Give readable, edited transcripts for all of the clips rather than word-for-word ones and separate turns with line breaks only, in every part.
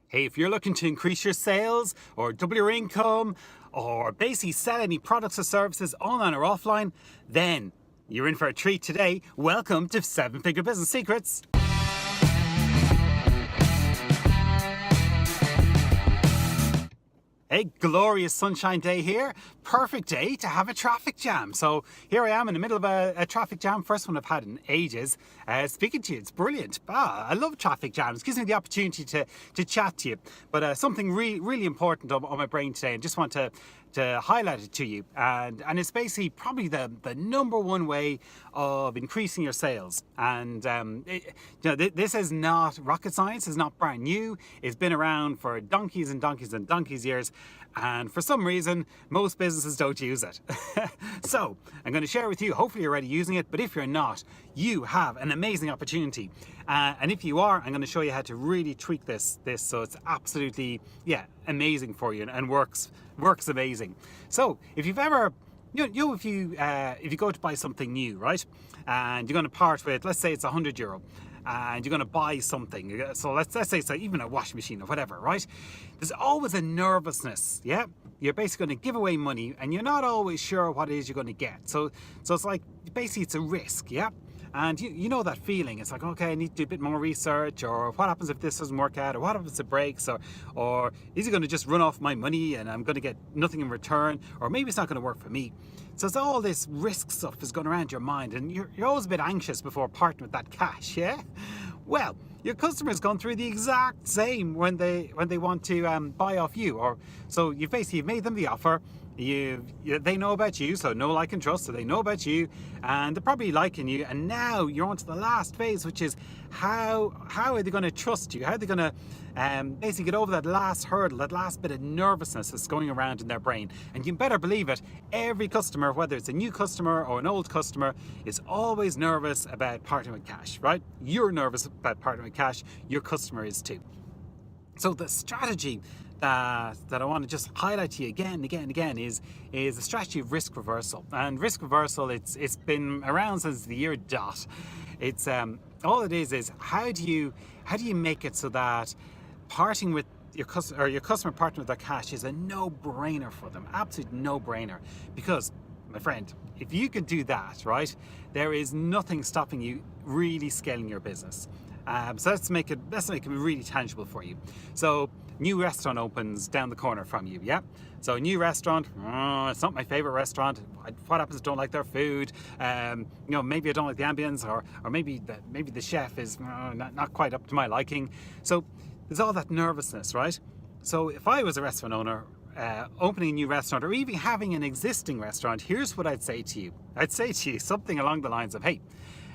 Hey, if you're looking to increase your sales or double your income or basically sell any products or services online or offline, then you're in for a treat today. Welcome to 7-Figure Business Secrets. A glorious sunshine day here. Perfect day to have a traffic jam. So here I am in the middle of a traffic jam. First one I've had in ages. Speaking to you, it's brilliant. I love traffic jams. It gives me the opportunity to chat to you. But something really important on my brain today, and just want to highlight it to you. And it's basically probably the number one way of increasing your sales. And this is not rocket science. It's not brand new. It's been around for donkeys and donkeys and donkeys years. And for some reason, most businesses don't use it. So I'm going to share with you, hopefully you're already using it, but if you're not, you have an amazing opportunity. And if you are, I'm going to show you how to really tweak this so it's absolutely, amazing for you and works amazing. So if you've ever, if you go to buy something new, right, and you're going to part with, let's say it's €100, and you're going to buy something, so let's say it's even a washing machine or whatever, right? There's always a nervousness, yeah? You're basically going to give away money and you're not always sure what it is you're going to get. So it's like, basically it's a risk, yeah? And you know that feeling. It's like, okay, I need to do a bit more research, or what happens if this doesn't work out, or what happens if it breaks, or is he going to just run off my money and I'm going to get nothing in return, or maybe it's not going to work for me. So it's all this risk stuff is going around your mind, and you're always a bit anxious before parting with that cash, yeah? Well, your customer's gone through the exact same when they want to buy off you, or so you've made them the offer. They know about you, so know, like, and trust. So they know about you, and they're probably liking you. And now you're on to the last phase, which is how are they going to trust you? How are they going to basically get over that last hurdle, that last bit of nervousness that's going around in their brain? And you better believe it, every customer, whether it's a new customer or an old customer, is always nervous about parting with cash, right? You're nervous about parting with cash. Your customer is too. So the strategy that I want to just highlight to you again is the strategy of risk reversal. And risk reversal, it's been around since the year dot. It's all it is how do you make it so that parting with your customer parting with their cash is a no-brainer for them, absolute no-brainer. Because, my friend, if you can do that, right, there is nothing stopping you really scaling your business. So let's make it really tangible for you. So new restaurant opens down the corner from you, yeah? So a new restaurant, it's not my favorite restaurant. What happens if I don't like their food? Maybe I don't like the ambience, or maybe the chef is not quite up to my liking. So there's all that nervousness, right? So if I was a restaurant owner, opening a new restaurant, or even having an existing restaurant, here's what I'd say to you. I'd say to you something along the lines of, hey,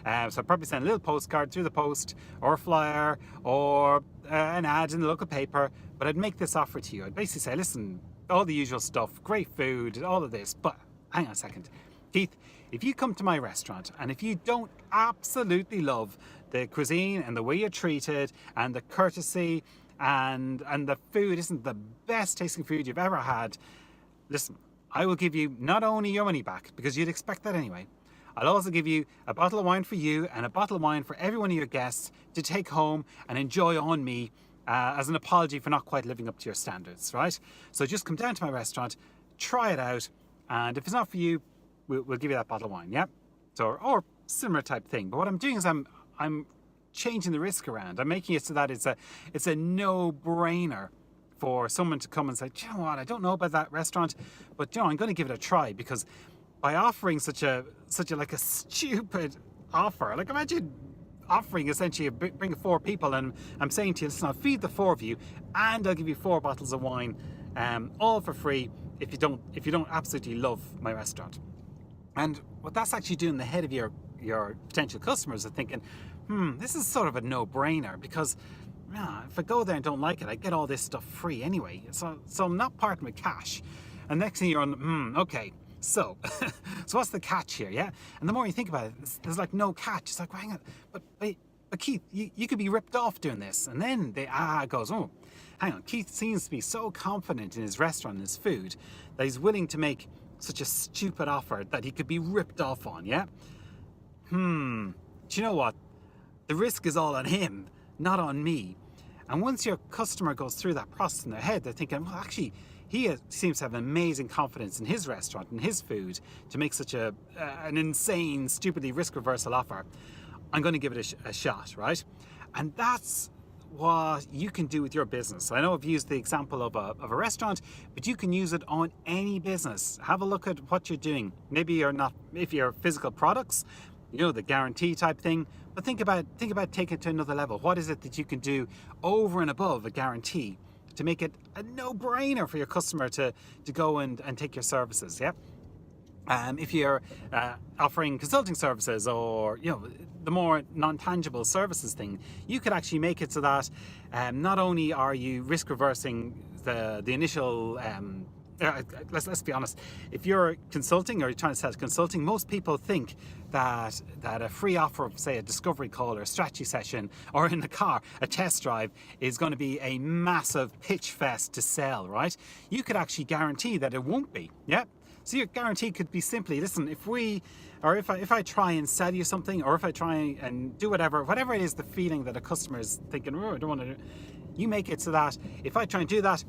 so I'd probably send a little postcard through the post, or a flyer, or an ad in the local paper, but I'd make this offer to you. I'd basically say, listen, all the usual stuff, great food, all of this, but hang on a second. Keith, if you come to my restaurant and if you don't absolutely love the cuisine and the way you're treated and the courtesy and the food isn't the best tasting food you've ever had, listen, I will give you not only your money back, because you'd expect that anyway, I'll also give you a bottle of wine for you and a bottle of wine for every one of your guests to take home and enjoy on me as an apology for not quite living up to your standards, right? So just come down to my restaurant, try it out, and if it's not for you, we'll give you that bottle of wine, yeah? So, or similar type thing. But what I'm doing is I'm changing the risk around. I'm making it so that it's a no-brainer for someone to come and say, do you know what, I don't know about that restaurant, but I'm going to give it a try, because by offering such a stupid offer, like imagine offering essentially bring 4 people, and I'm saying to you, listen, I'll feed the 4 of you, and I'll give you 4 bottles of wine, all for free if you don't absolutely love my restaurant. And what that's actually doing in the head of your potential customers are thinking, this is sort of a no-brainer, because if I go there and don't like it, I get all this stuff free anyway. So I'm not parting with cash. And next thing you're on, okay. So what's the catch here, yeah? And the more you think about it, there's like no catch. It's like, well, hang on, but Keith, you could be ripped off doing this. And then goes, oh, hang on. Keith seems to be so confident in his restaurant and his food that he's willing to make such a stupid offer that he could be ripped off on, yeah? Do you know what? The risk is all on him, not on me. And once your customer goes through that process in their head, they're thinking, well, actually, seems to have amazing confidence in his restaurant and his food to make such an insane, stupidly risk reversal offer. I'm going to give it a shot, right? And that's what you can do with your business. I know I've used the example of a restaurant, but you can use it on any business. Have a look at what you're doing. Maybe you're not, if you're physical products, the guarantee type thing, but think about taking it to another level. What is it that you can do over and above a guarantee to make it a no-brainer for your customer to go and take your services? Yeah. If you're offering consulting services, or the more non-tangible services thing, you could actually make it so that not only are you risk reversing the initial let's be honest, if you're consulting or you're trying to sell consulting, most people think that a free offer of, say, a discovery call or a strategy session, or in the car, a test drive, is going to be a massive pitch fest to sell, right? You could actually guarantee that it won't be. Yeah. So your guarantee could be simply, listen, if I try and sell you something, or if I try and do whatever it is, the feeling that a customer is thinking, oh, I don't want to do, you make it so that if I try and do that,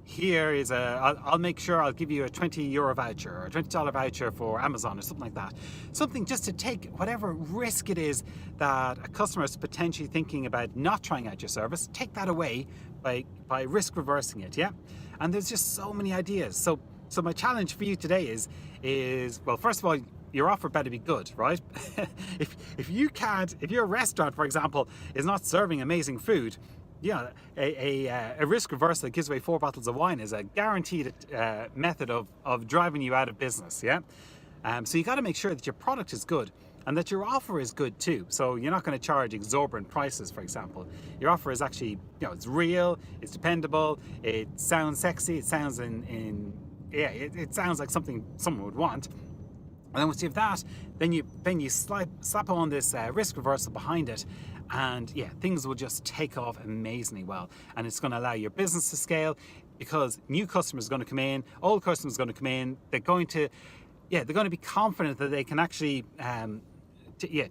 here is I'll make sure I'll give you a €20 voucher or a $20 voucher for Amazon or something like that. Something just to take whatever risk it is that a customer is potentially thinking about not trying out your service, take that away by risk reversing it, yeah? And there's just so many ideas. So my challenge for you today is well, first of all, your offer better be good, right? if your restaurant, for example, is not serving amazing food, yeah, a risk reversal that gives away 4 bottles of wine is a guaranteed method of driving you out of business, yeah? So you got to make sure that your product is good and that your offer is good too. So you're not going to charge exorbitant prices, for example. Your offer is actually, it's real, it's dependable, it sounds sexy, it sounds it sounds like something someone would want. And then once you have that, then you slap on this risk reversal behind it, and yeah, things will just take off amazingly well. And it's going to allow your business to scale, because new customers are going to come in, old customers are going to come in. They're going to be confident that they can actually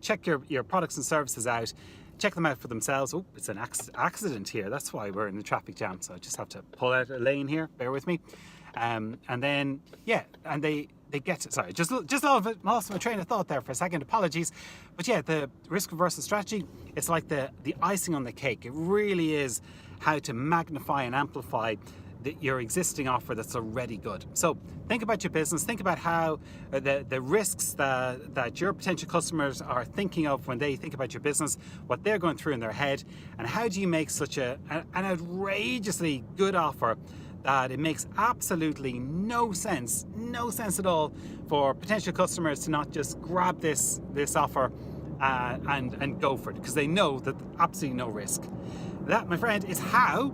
check your products and services out, check them out for themselves. Oh, it's an accident here. That's why we're in the traffic jam. So I just have to pull out a lane here. Bear with me. And then they get to, sorry, just lost my train of thought there for a second, apologies. But yeah, the risk reversal strategy, it's like the icing on the cake. It really is how to magnify and amplify your existing offer that's already good. So think about your business, think about how the risks that your potential customers are thinking of when they think about your business, what they're going through in their head, and how do you make such an outrageously good offer that it makes absolutely no sense at all for potential customers to not just grab this offer and go for it, because they know that absolutely no risk. That, my friend, is how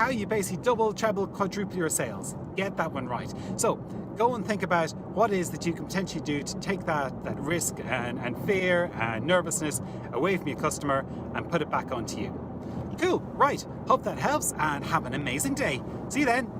you basically double, treble, quadruple your sales. Get that one right. So go and think about what it is that you can potentially do to take that risk and fear and nervousness away from your customer and put it back onto you. Cool, right. Hope that helps, and have an amazing day. See you then.